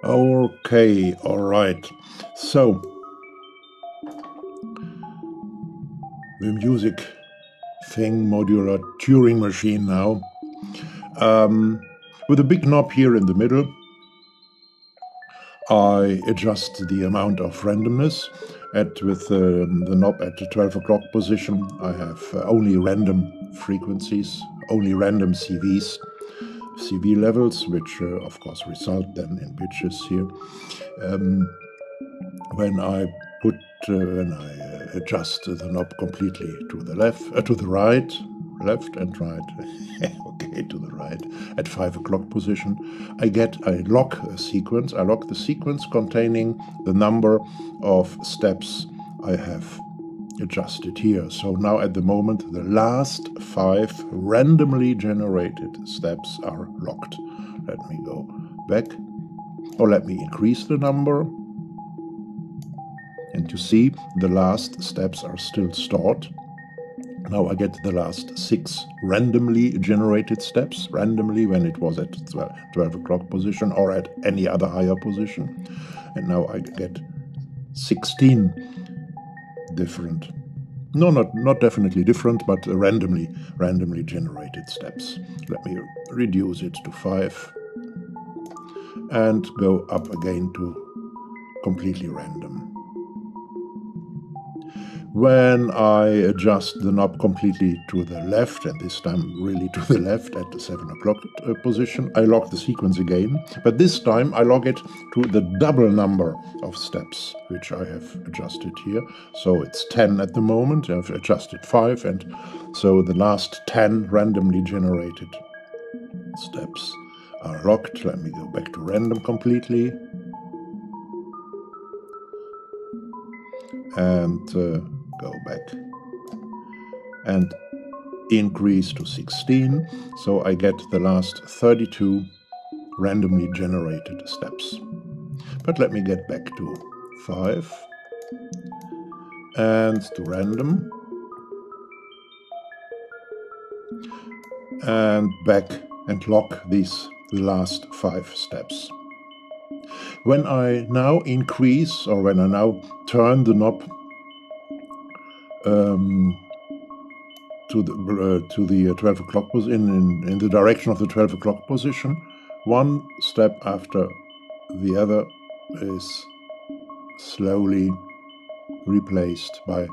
Okay, all right. So, the music thing, modular Turing machine now. With a big knob here in the middle, I adjust the amount of randomness. With the knob at the 12 o'clock position, I have only random frequencies, only random CV levels, which of course result then in pitches here. When I adjust the knob completely to the right, and right, okay, to the right, at 5 o'clock position, I lock a sequence. I lock the sequence containing the number of steps I have adjusted here. So now at the moment, the last 5 randomly generated steps are locked. Let me go back, or let me increase the number. And you see, the last steps are still stored. Now I get the last 6 randomly generated steps, randomly when it was at 12 o'clock position or at any other higher position. And now I get 16 different, no, not definitely different, but randomly generated steps. Let me reduce it to 5 and go up again to completely random. When I adjust the knob completely to the left, and this time really to the left at the 7 o'clock position, I lock the sequence again, but this time I lock it to the double number of steps, which I have adjusted here. So it's 10 at the moment. I've adjusted 5, and so the last 10 randomly generated steps are locked. Let me go back to random completely. And go back and increase to 16, so I get the last 32 randomly generated steps. But let me get back to 5 and to random and back and lock these last 5 steps. When I now increase, or when I now turn the knob to the 12 o'clock position, in the direction of the 12 o'clock position, one step after the other is slowly replaced by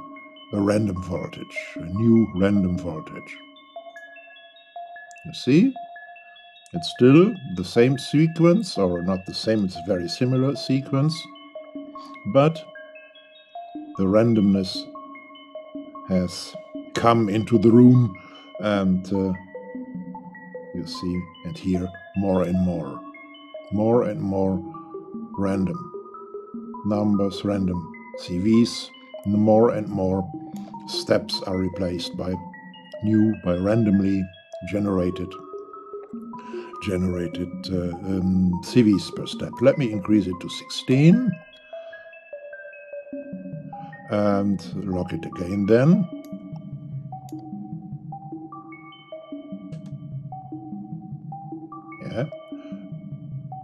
a random voltage, a new random voltage. You see? It's still the same sequence, or not the same, it's a very similar sequence, but the randomness has come into the room, and you see and hear more and more random numbers, random CVs. More and more steps are replaced by randomly generated CVs per step. Let me increase it to 16 and lock it again then. Yeah.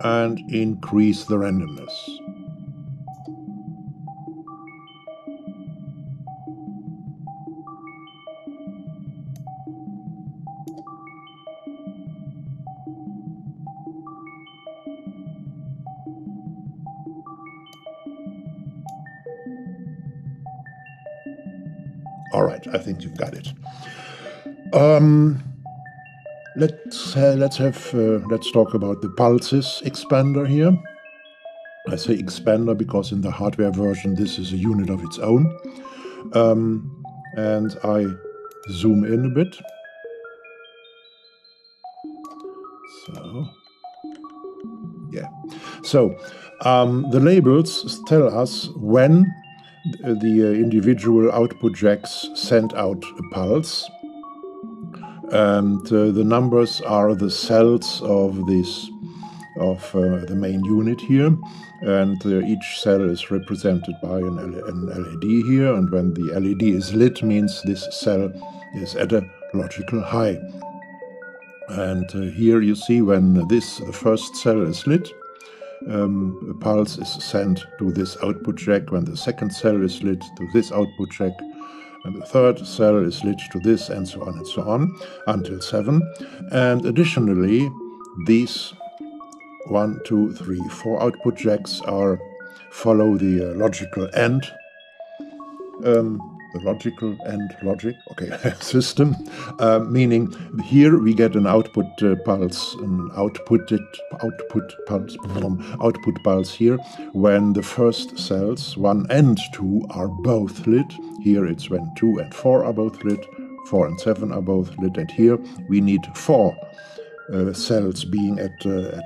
And increase the randomness. All right, I think you've got it. Let's talk about the pulses expander here. I say expander because in the hardware version this is a unit of its own. And I zoom in a bit. So, yeah. So the labels tell us when the individual output jacks send out a pulse, and the numbers are the cells of the main unit here, and each cell is represented by an LED here, and when the LED is lit means this cell is at a logical high. And here you see when the first cell is lit, a pulse is sent to this output jack, when the second cell is lit to this output jack, and the third cell is lit to this, and so on, until 7. And additionally, these 1, 2, 3, 4 output jacks follow the logical AND system, meaning here we get an output pulse, an output pulse here when the first cells 1 and 2 are both lit. Here it's when 2 and 4 are both lit, 4 and 7 are both lit, and here we need 4 cells being at a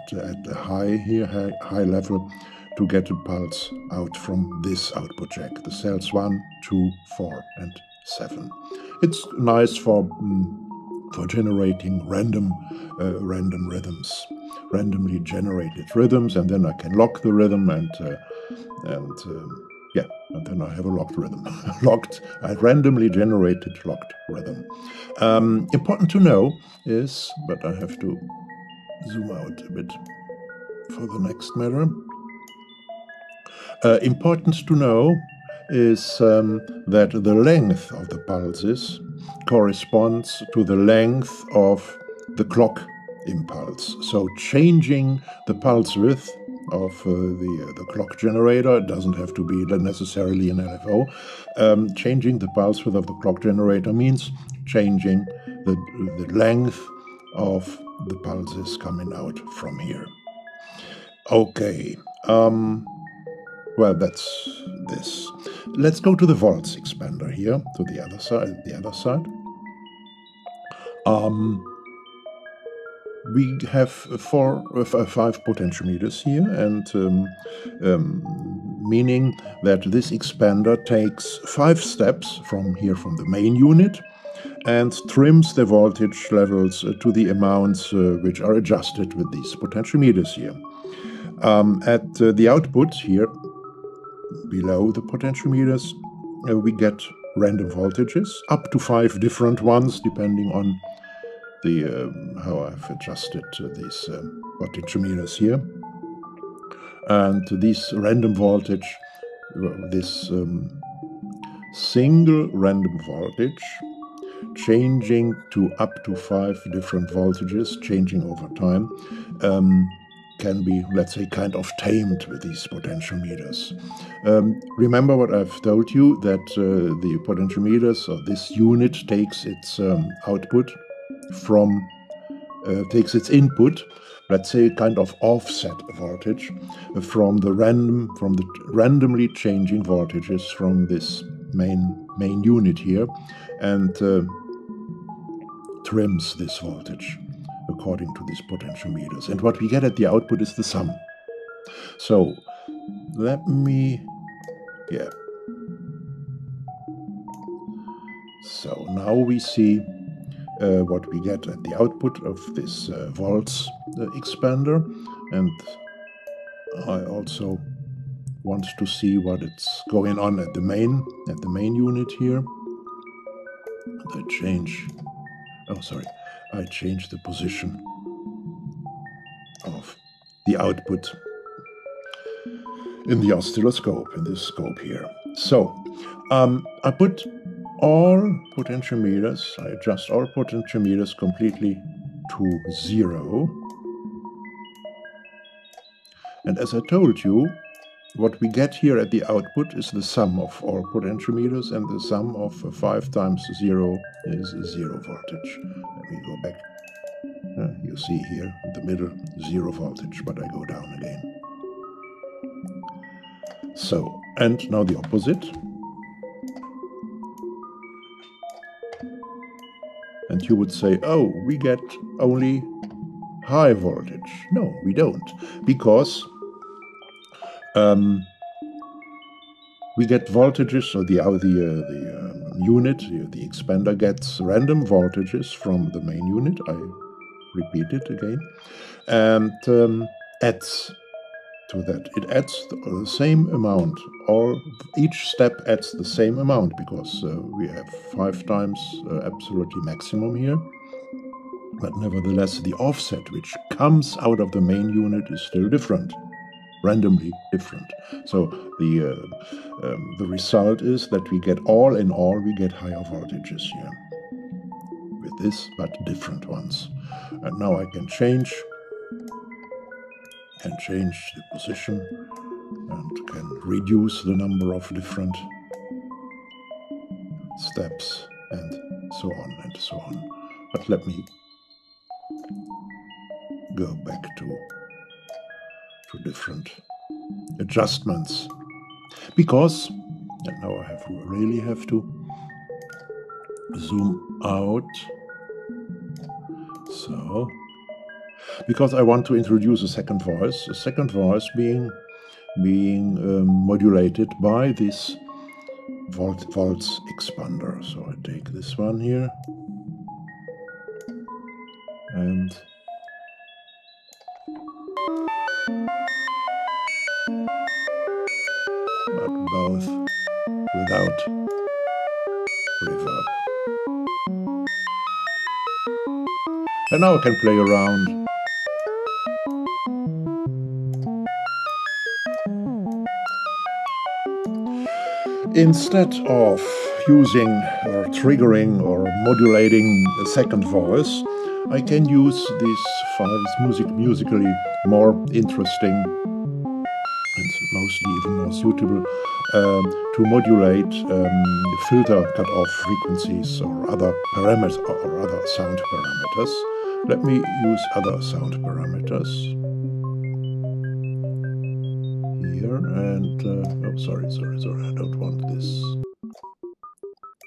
high level to get a pulse out from this output jack, the cells 1, 2, 4, and 7. It's nice for generating random rhythms, randomly generated rhythms, and then I can lock the rhythm, and then I have a locked rhythm, a randomly generated locked rhythm. Important to know is, but I have to zoom out a bit for the next matter. Important to know is that the length of the pulses corresponds to the length of the clock impulse. So changing the pulse width of the clock generator, it doesn't have to be necessarily an LFO. Changing the pulse width of the clock generator means changing the length of the pulses coming out from here. Okay. Well, that's this. Let's go to the volts expander here, to the other side. We have 5 potentiometers here, and meaning that this expander takes 5 steps from the main unit and trims the voltage levels to the amounts which are adjusted with these potentiometers here. At the output here, below the potentiometers, we get random voltages, up to 5 different ones, depending on how I've adjusted these potentiometers here. And this random voltage, this single random voltage, changing to up to 5 different voltages, changing over time, can be, let's say, kind of tamed with these potentiometers. Remember what I've told you, that the potentiometers, or this unit, takes its output from, takes its input, let's say, kind of offset voltage from the randomly changing voltages from this main unit here, and trims this voltage according to these potentiometers. And what we get at the output is the sum. So let me, So now we see what we get at the output of this volts expander, and I also want to see what it's going on at the main unit here. I change the position of the output in the oscilloscope, in this scope here. So I put all potentiometers, I adjust all potentiometers completely to 0. And as I told you, what we get here at the output is the sum of all potentiometers, and the sum of 5 times 0 is 0 voltage. Let me go back. You see here in the middle 0 voltage, but I go down again. So, and now the opposite. And you would say, oh, we get only high voltage. No, we don't, because we get voltages, so the unit, the expander gets random voltages from the main unit. I repeat it again, and adds to that. It adds the same amount. Each step adds the same amount, because we have 5 times absolutely maximum here. But nevertheless, the offset which comes out of the main unit is still different. randomly different. So the result is that we get all in all, we get higher voltages here with this, but different ones. And now I can change the position and can reduce the number of different steps and so on and so on. But let me go back to different adjustments, because, and now I really have to zoom out, so, because I want to introduce a second voice being modulated by this volts expander. So I take this one here and but both without reverb. And now I can play around. Instead of using or triggering or modulating a second voice, I can use these files musically more interesting and mostly even more suitable to modulate filter cutoff frequencies or other parameters or other sound parameters. Let me use other sound parameters here, and oh, sorry, I don't want this,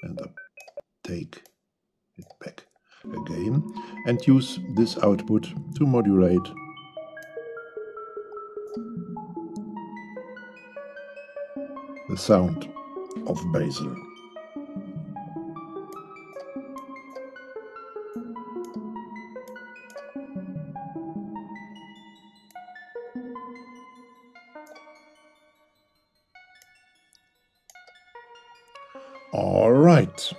and I take it back again and use this output to modulate the sound of basal. All right.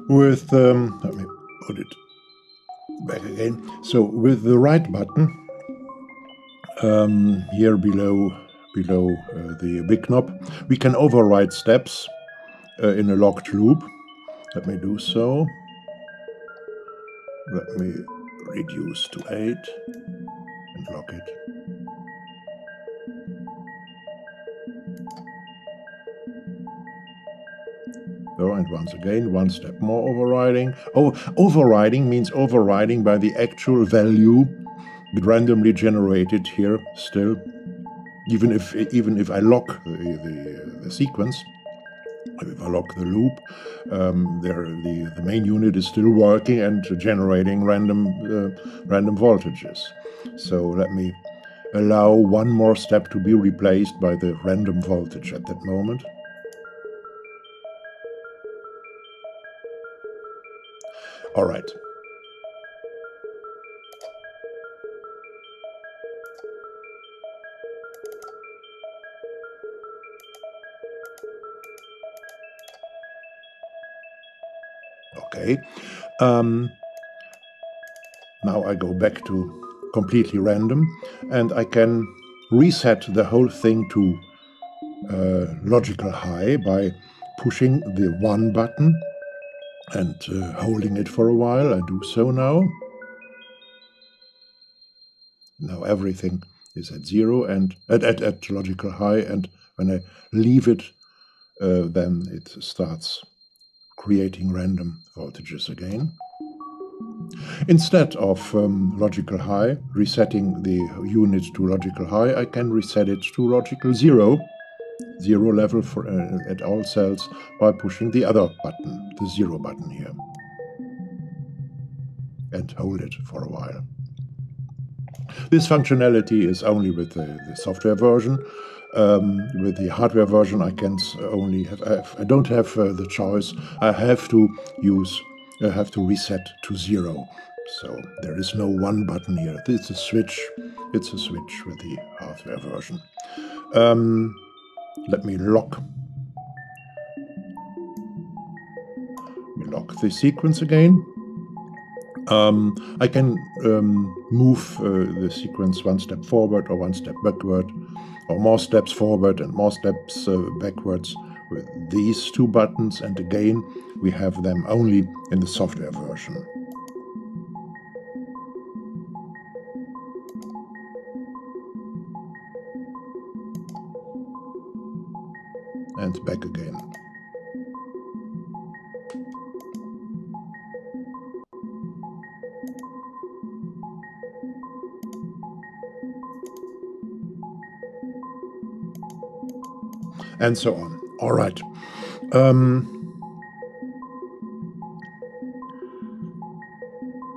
With, let me put it back again. So with the right button, here below the big knob, we can override steps in a locked loop. Let me do so. Let me reduce to 8 and lock it. So, and once again, one step more overriding. Oh, overriding means overriding by the actual value randomly generated here still. Even if I lock the sequence, if I lock the loop, the main unit is still working and generating random voltages. So let me allow one more step to be replaced by the random voltage at that moment. All right. Okay. Now I go back to completely random, and I can reset the whole thing to logical high by pushing the 1 button and holding it for a while. I do so now. Now everything is at 0 and at logical high, and when I leave it, then it starts creating random voltages again. Instead of logical high, resetting the unit to logical high, I can reset it to logical 0 level for at all cells by pushing the other button, the 0 button here, and hold it for a while. This functionality is only with the software version. With the hardware version, I can only have. I don't have the choice. I have to reset to 0. So there is no 1 button here. It's a switch. It's a switch with the hardware version. Let me lock lock the sequence again. I can move the sequence one step forward or one step backward, or more steps forward and more steps backwards with these two buttons, and again we have them only in the software version. And back again. And so on. All right.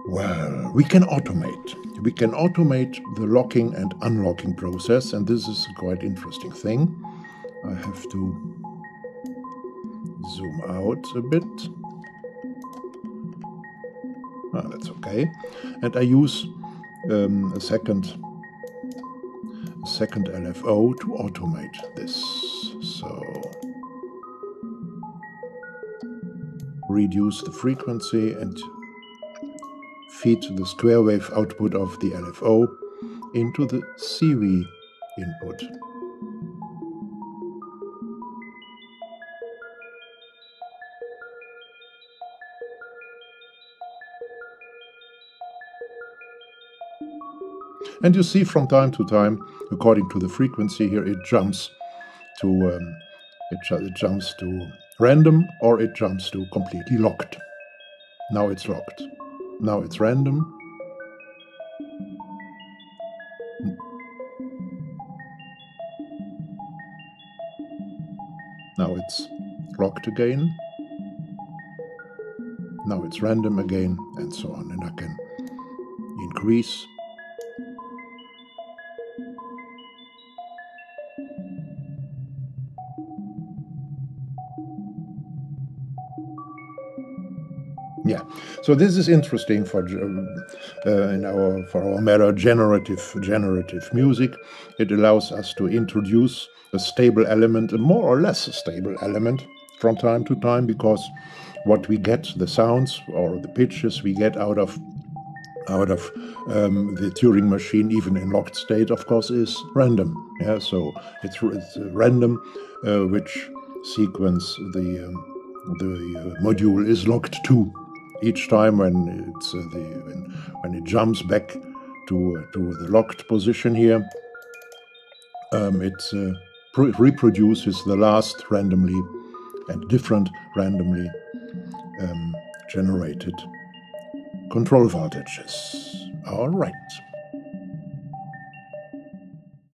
Well, we can automate. We can automate the locking and unlocking process, and this is a quite interesting thing. I have to zoom out a bit. That's okay. And I use a second LFO to automate this. So reduce the frequency and feed the square wave output of the LFO into the CV input. And you see from time to time, according to the frequency here, it jumps to random, or it jumps to completely locked. Now it's locked. Now it's random. Now it's locked again. Now it's random again, and so on. And I can increase. Yeah, so this is interesting for our matter generative music. It allows us to introduce a stable element, a more or less stable element, from time to time, because what we get, the sounds or the pitches we get out of the Turing machine, even in locked state, of course, is random. Yeah, so it's random which sequence the module is locked to. Each time when it's when it jumps back to the locked position here, it reproduces the last randomly and different randomly generated control voltages. All right.